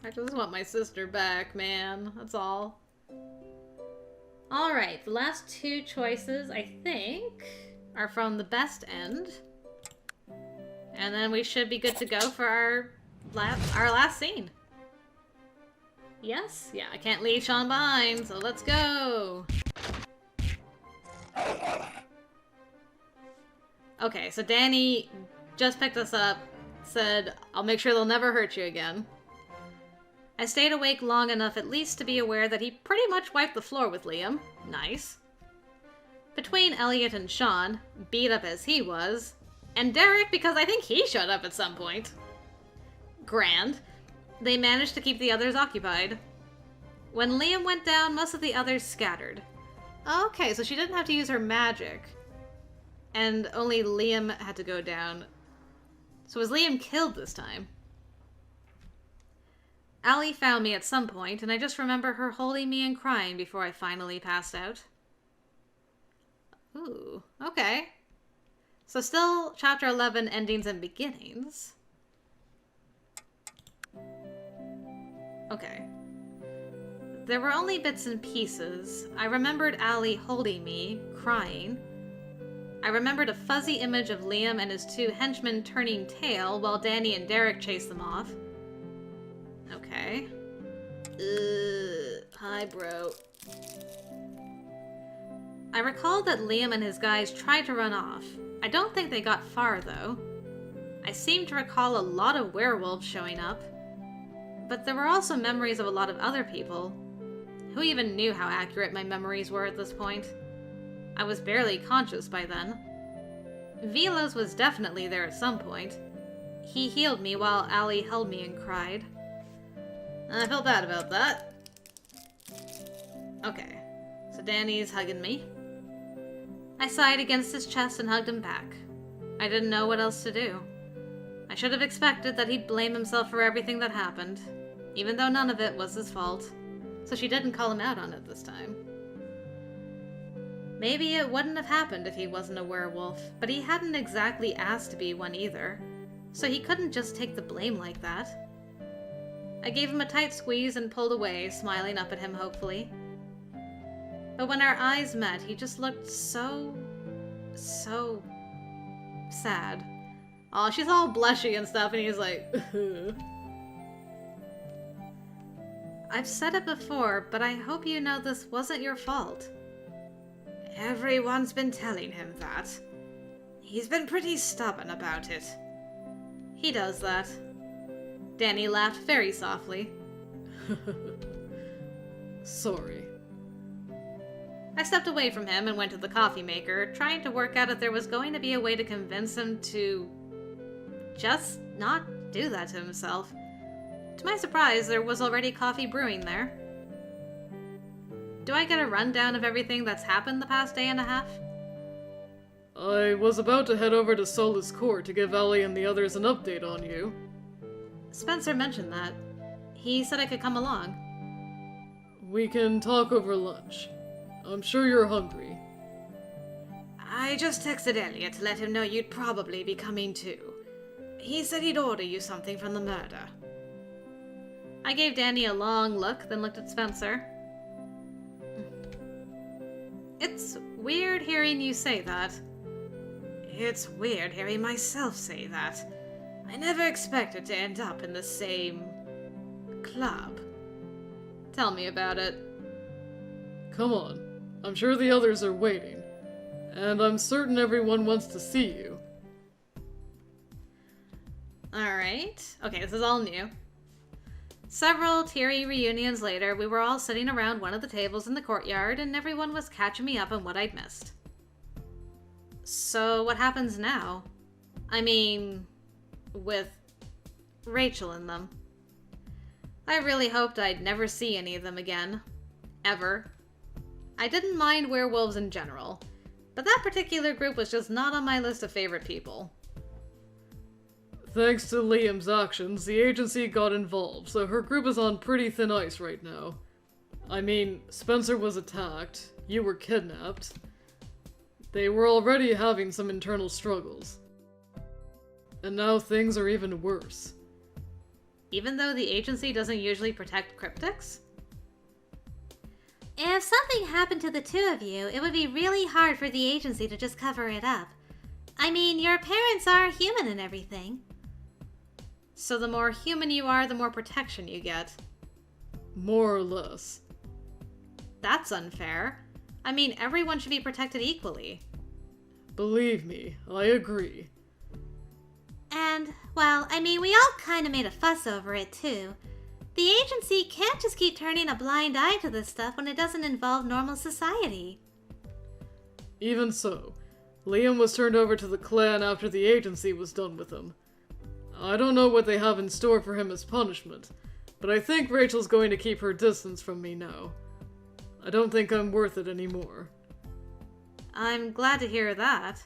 I just want my sister back, man. That's all. Alright, the last two choices, I think, are from the best end. And then we should be good to go for our last scene. Yes? Yeah, I can't leave Sean behind, so let's go! Okay, so Danny just picked us up, said, I'll make sure they'll never hurt you again. I stayed awake long enough at least to be aware that he pretty much wiped the floor with Liam. Nice. Between Elliot and Sean, beat up as he was, and Derek because I think he showed up at some point. Grand. They managed to keep the others occupied. When Liam went down, most of the others scattered. Okay, so she didn't have to use her magic. And only Liam had to go down. So was Liam killed this time? Allie found me at some point, and I just remember her holding me and crying before I finally passed out. Ooh, okay. So still Chapter 11 endings and beginnings. Okay. There were only bits and pieces. I remembered Allie holding me, crying. I remembered a fuzzy image of Liam and his two henchmen turning tail while Danny and Derek chased them off. Okay. Hi, bro. I recalled that Liam and his guys tried to run off. I don't think they got far, though. I seem to recall a lot of werewolves showing up. But there were also memories of a lot of other people. Who even knew how accurate my memories were at this point? I was barely conscious by then. Velos was definitely there at some point. He healed me while Allie held me and cried. I felt bad about that. Okay, so Danny's hugging me. I sighed against his chest and hugged him back. I didn't know what else to do. I should have expected that he'd blame himself for everything that happened, even though none of it was his fault, so she didn't call him out on it this time. Maybe it wouldn't have happened if he wasn't a werewolf, but he hadn't exactly asked to be one either, so he couldn't just take the blame like that. I gave him a tight squeeze and pulled away, smiling up at him hopefully. But when our eyes met, he just looked so sad. Aw, she's all blushy and stuff, and he's like, I've said it before, but I hope you know this wasn't your fault. Everyone's been telling him that. He's been pretty stubborn about it. He does that. Danny laughed very softly. Sorry. I stepped away from him and went to the coffee maker, trying to work out if there was going to be a way to convince him to just not do that to himself. To my surprise, there was already coffee brewing there. Do I get a rundown of everything that's happened the past day and a half? I was about to head over to Solace Court to give Ellie and the others an update on you. Spencer mentioned that. He said I could come along. We can talk over lunch. I'm sure you're hungry. I just texted Elliot to let him know you'd probably be coming too. He said he'd order you something from the murder. I gave Danny a long look, then looked at Spencer. It's weird hearing you say that. It's weird hearing myself say that. I never expected to end up in the same club. Tell me about it. Come on. I'm sure the others are waiting. And I'm certain everyone wants to see you. Alright. Okay, this is all new. Several teary reunions later, we were all sitting around one of the tables in the courtyard, and everyone was catching me up on what I'd missed. So, what happens now? I mean, with Rachel and them. I really hoped I'd never see any of them again. Ever. I didn't mind werewolves in general, but that particular group was just not on my list of favorite people. Thanks to Liam's actions, the agency got involved, so her group is on pretty thin ice right now. I mean, Spencer was attacked, you were kidnapped. They were already having some internal struggles. And now things are even worse. Even though the agency doesn't usually protect cryptics? If something happened to the two of you, it would be really hard for the agency to just cover it up. I mean, your parents are human and everything. So the more human you are, the more protection you get. More or less. That's unfair. I mean, everyone should be protected equally. Believe me, I agree. And, well, I mean, we all kind of made a fuss over it, too. The agency can't just keep turning a blind eye to this stuff when it doesn't involve normal society. Even so, Liam was turned over to the clan after the agency was done with him. I don't know what they have in store for him as punishment, but I think Rachel's going to keep her distance from me now. I don't think I'm worth it anymore. I'm glad to hear that.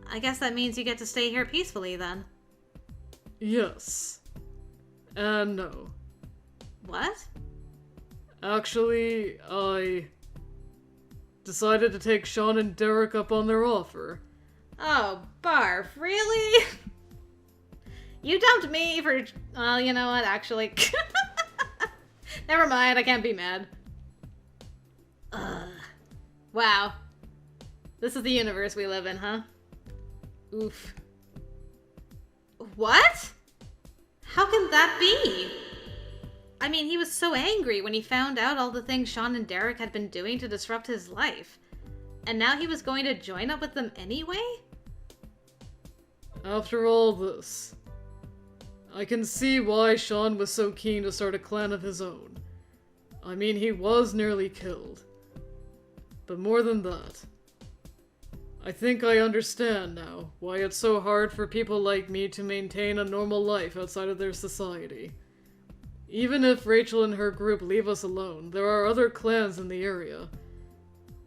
I guess that means you get to stay here peacefully then. Yes. And no. What? Actually, I decided to take Sean and Derek up on their offer. Oh, Barf, really? You dumped me for... Well, you know what, actually. Never mind, I can't be mad. Ugh. Wow. This is the universe we live in, huh? Oof. What? How can that be? I mean, he was so angry when he found out all the things Sean and Derek had been doing to disrupt his life. And now he was going to join up with them anyway? After all this, I can see why Sean was so keen to start a clan of his own. I mean, he was nearly killed. But more than that, I think I understand now why it's so hard for people like me to maintain a normal life outside of their society. Even if Rachel and her group leave us alone, there are other clans in the area.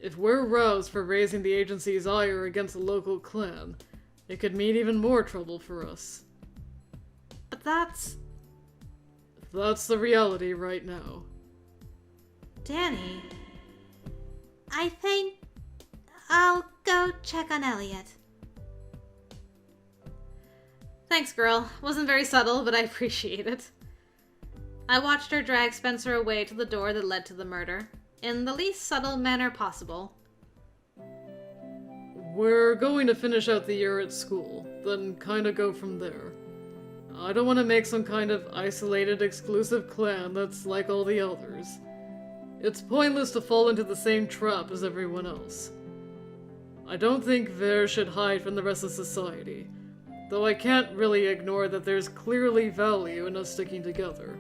If we're roused for raising the agency's ire against a local clan, it could mean even more trouble for us. But that's the reality right now. Danny. I think I'll go check on Elliot. Thanks, girl. Wasn't very subtle, but I appreciate it. I watched her drag Spencer away to the door that led to the murder, in the least subtle manner possible. We're going to finish out the year at school, then kinda go from there. I don't want to make some kind of isolated, exclusive clan that's like all the others. It's pointless to fall into the same trap as everyone else. I don't think Ver should hide from the rest of society, though I can't really ignore that there's clearly value in us sticking together.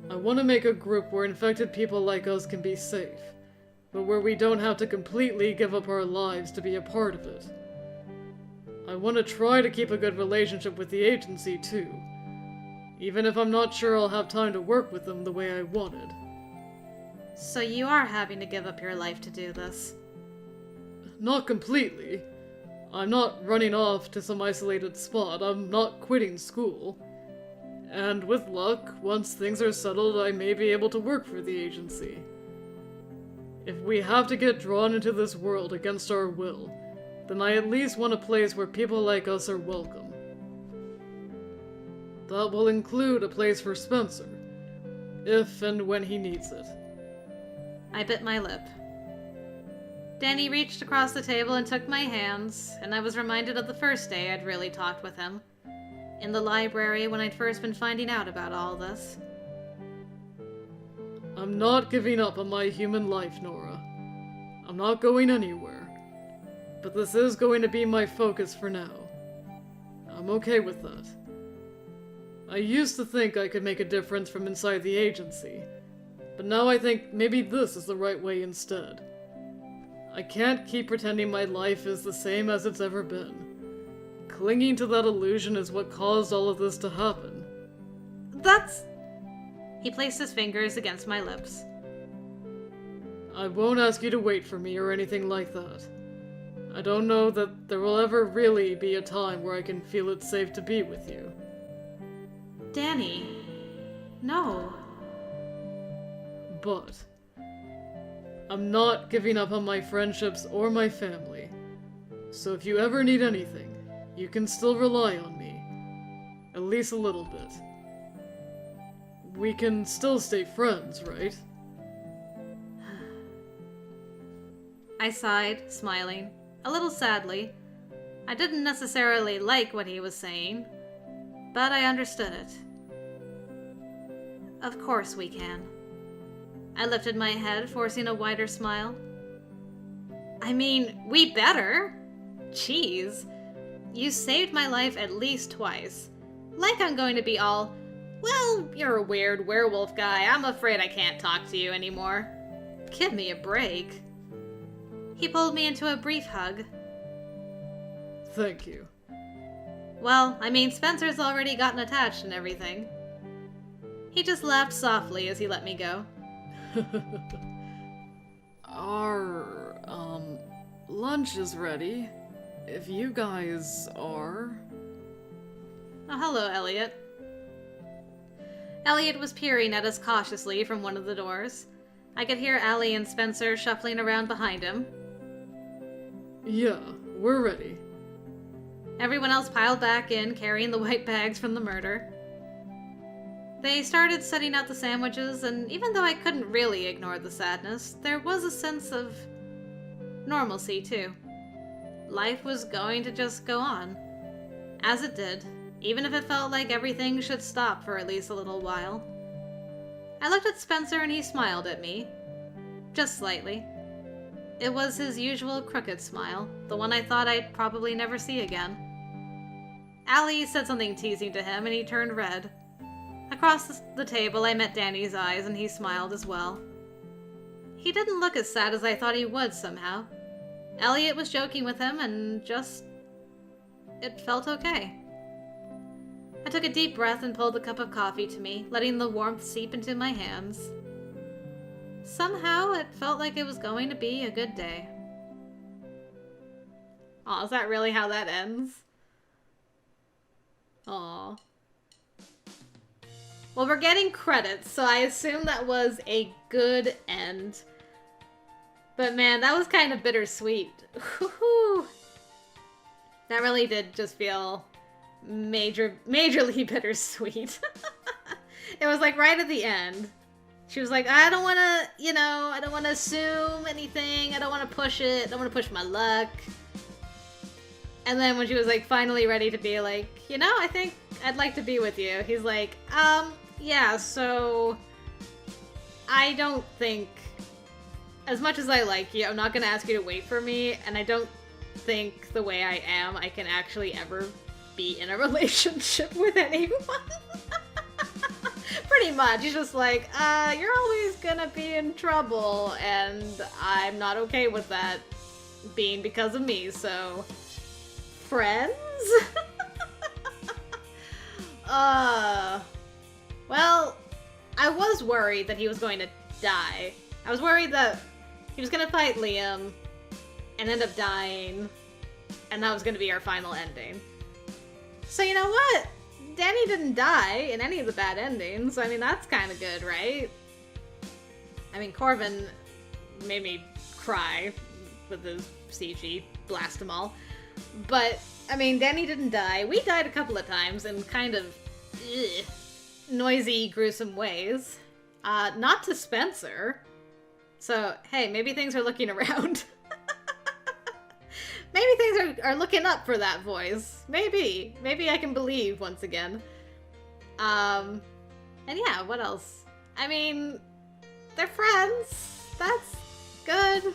I want to make a group where infected people like us can be safe, but where we don't have to completely give up our lives to be a part of it. I want to try to keep a good relationship with the agency too, even if I'm not sure I'll have time to work with them the way I wanted. So you are having to give up your life to do this. Not completely. I'm not running off to some isolated spot. I'm not quitting school. And with luck, once things are settled, I may be able to work for the agency. If we have to get drawn into this world against our will, then I at least want a place where people like us are welcome. That will include a place for Spencer, if and when he needs it. I bit my lip. Danny reached across the table and took my hands, and I was reminded of the first day I'd really talked with him. In the library when I'd first been finding out about all this. I'm not giving up on my human life, Nora. I'm not going anywhere. But this is going to be my focus for now. I'm okay with that. I used to think I could make a difference from inside the agency, but now I think maybe this is the right way instead. I can't keep pretending my life is the same as it's ever been. Clinging to that illusion is what caused all of this to happen. That's... He placed his fingers against my lips. I won't ask you to wait for me or anything like that. I don't know that there will ever really be a time where I can feel it's safe to be with you. Danny... No. But I'm not giving up on my friendships or my family. So if you ever need anything, you can still rely on me. At least a little bit. We can still stay friends, right? I sighed, smiling, a little sadly. I didn't necessarily like what he was saying, but I understood it. Of course we can. I lifted my head, forcing a wider smile. I mean, we better. Jeez. You saved my life at least twice. Like I'm going to be all, well, you're a weird werewolf guy. I'm afraid I can't talk to you anymore. Give me a break. He pulled me into a brief hug. Thank you. Well, I mean, Spencer's already gotten attached and everything. He just laughed softly as he let me go. Our, lunch is ready. If you guys are... Oh, hello, Elliot. Elliot was peering at us cautiously from one of the doors. I could hear Allie and Spencer shuffling around behind him. Yeah, we're ready. Everyone else piled back in, carrying the white bags from the murder. They started setting out the sandwiches, and even though I couldn't really ignore the sadness, there was a sense of normalcy, too. Life was going to just go on. As it did, even if it felt like everything should stop for at least a little while. I looked at Spencer and he smiled at me. Just slightly. It was his usual crooked smile, the one I thought I'd probably never see again. Allie said something teasing to him and he turned red. Across the table I met Danny's eyes and he smiled as well. He didn't look as sad as I thought he would somehow. Elliot was joking with him and just... it felt okay. I took a deep breath and pulled the cup of coffee to me, letting the warmth seep into my hands. Somehow, it felt like it was going to be a good day. Aw, is that really how that ends? Aw. Well, we're getting credits, so I assume that was a good end. But man, that was kind of bittersweet. Woohoo! That really did just feel majorly bittersweet. It was like right at the end. She was like, I don't want to, I don't want to assume anything. I don't want to push it. I don't want to push my luck. And then when she was like finally ready to be like, I think I'd like to be with you. He's like, yeah, so I don't think, as much as I like you, I'm not going to ask you to wait for me. And I don't think the way I am, I can actually ever be in a relationship with anyone. Pretty much. He's just like, you're always gonna be in trouble, and I'm not okay with that being because of me, so... friends? Well, I was worried that he was going to die. I was worried that he was gonna fight Liam and end up dying. And that was going to be our final ending. So you know what? Danny didn't die in any of the bad endings. I mean, that's kind of good, right? I mean, Corvin made me cry with his CG blast them all. But, I mean, Danny didn't die. We died a couple of times in kind of noisy, gruesome ways. Not to Spencer. So, hey, maybe things are looking around. Maybe things are looking up for that voice. Maybe. Maybe I can believe once again. And yeah, what else? I mean, they're friends. That's good.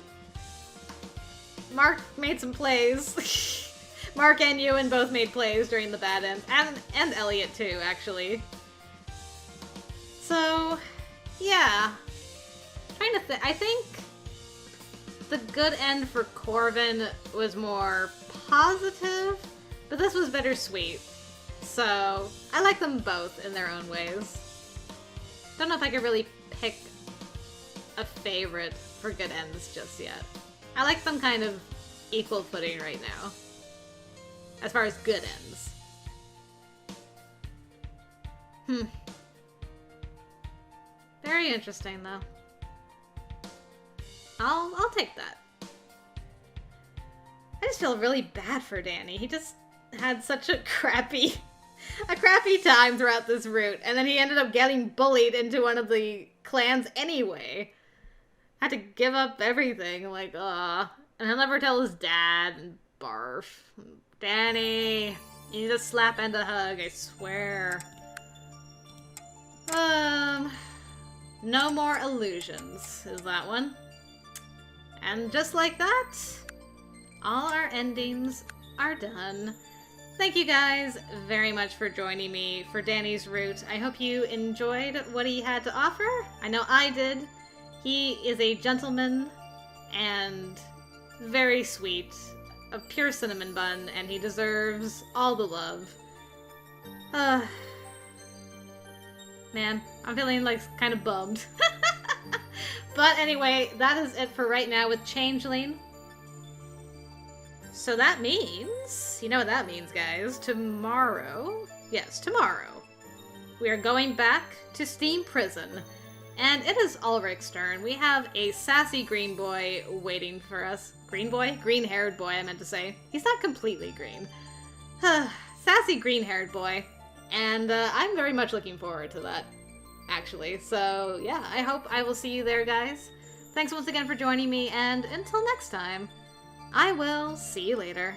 Mark made some plays. Mark and Ewan both made plays during the bad end. And Elliot too, actually. So, yeah. Trying to think. I think the good end for Corvin was more positive, but this was bittersweet. So, I like them both in their own ways. Don't know if I could really pick a favorite for good ends just yet. I like them kind of equal footing right now, as far as good ends. Very interesting, though. I'll take that. I just feel really bad for Danny. He just had such a crappy time throughout this route, and then he ended up getting bullied into one of the clans anyway. Had to give up everything, like, and he'll never tell his dad, and barf. Danny, you need a slap and a hug, I swear. No more illusions, is that one. And just like that, all our endings are done. Thank you guys very much for joining me for Danny's route. I hope you enjoyed what he had to offer. I know I did. He is a gentleman and very sweet, a pure cinnamon bun, and he deserves all the love. Man, I'm feeling like kind of bummed. But anyway, that is it for right now with Changeling. So that means, you know what that means, guys, tomorrow, yes, tomorrow, we are going back to Steam Prison. And it is Ulrich's turn. We have a sassy green boy waiting for us. Green boy? Green-haired boy, I meant to say. He's not completely green. Sassy green-haired boy. And I'm very much looking forward to that, actually. So, yeah, I hope I will see you there, guys. Thanks once again for joining me, and until next time, I will see you later.